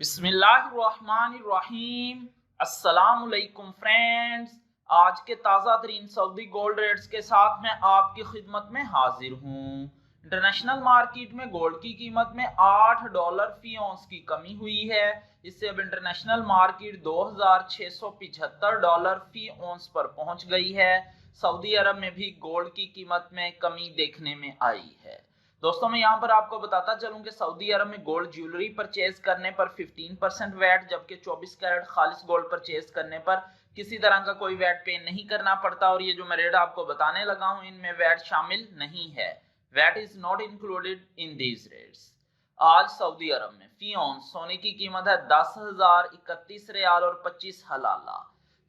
बिस्मिल्लाहिर्रहमानिर्रहीम। अस्सलामुअलैकुम फ्रेंड्स, आज के ताज़ा तरीन सऊदी गोल्ड रेट्स के साथ मैं आपकी खिदमत में हाजिर हूँ। इंटरनेशनल मार्केट में गोल्ड की कीमत में $8 फी औंस की कमी हुई है। इससे अब इंटरनेशनल मार्केट $2675 फी औंस पर पहुंच गई है। सऊदी अरब में भी गोल्ड की कीमत में कमी देखने में आई है। दोस्तों, मैं यहाँ पर आपको बताता चलूं कि सऊदी अरब में गोल्ड ज्वेलरी परचेज करने पर 15% वैट, जबकि 24 कैरेट खालिस गोल्ड परचेज करने पर किसी तरह का कोई वैट पे नहीं करना पड़ता। और ये जो मैं रेट आपको बताने लगा हूँ, इनमें वैट शामिल नहीं है। VAT is not included in these rates. आज सऊदी अरब में फी औंस सोने की कीमत है 10,031 रियाल और 25 हलाला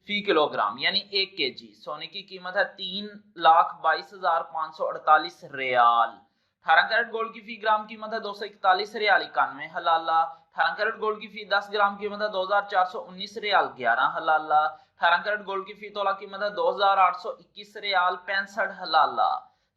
फी किलोग्राम, यानी 1 kg सोने की कीमत है 3,22,548 रियाल। 18 कैरेट गोल्ड की फी ग्राम कीमत है 241 रियाल 91 हलाला। 18 कैरेट गोल्ड की फी 10 ग्राम कीमत है 2,419 रियाल 11 हलाला। 18 कैरेट गोल्ड की फी तोला कीमत है 2,821 रियाल 65 हलाला।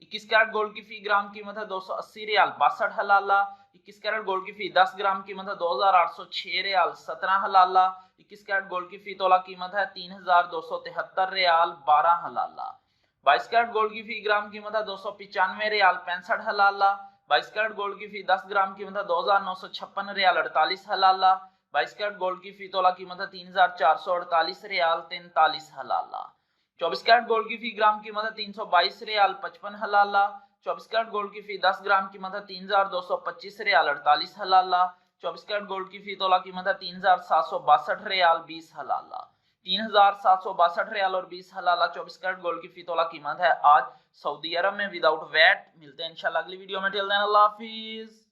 21 कैरेट गोल्ड की फी ग्राम कीमत है 280 रियाल 62 हलाला। 21 कैरेट गोल्ड की फी 10 ग्राम कीमत है 2,806 रियाल 17 हलाला। 21 कैरेट गोल्ड की फी तोला कीमत है 3,273 रियाल 12 हलाला। 22 कैरेट गोल्ड की फी ग्राम कीमत है 295 रियाल 65 हलाला। 22 कैरेट गोल्ड की फी 10 ग्राम कीमत है 2,956 रियाल 48 हलाला। 22 कैरेट गोल्ड की फी तोला कीमत है 3,448 रियाल 43 हलाला। 24 कैरेट गोल्ड की फी ग्राम कीमत है 322 रियाल 55 हलाला। 24 कैरेट गोल्ड की फी 10 ग्राम कीमत है 3,225 रियाल 48 हलाला। 24 कैरेट गोल्ड की फी तोला कीमत है 3,762 रियाल 20 हलाला। 3,762 रियाल और 20 हलाला 24 कैरेट गोल्ड की फी तोला कीमत है आज सऊदी अरब में विदाउट वैट। मिलते हैं इंशाल्लाह अगली वीडियो में। टिल देन अल्लाह हाफिज।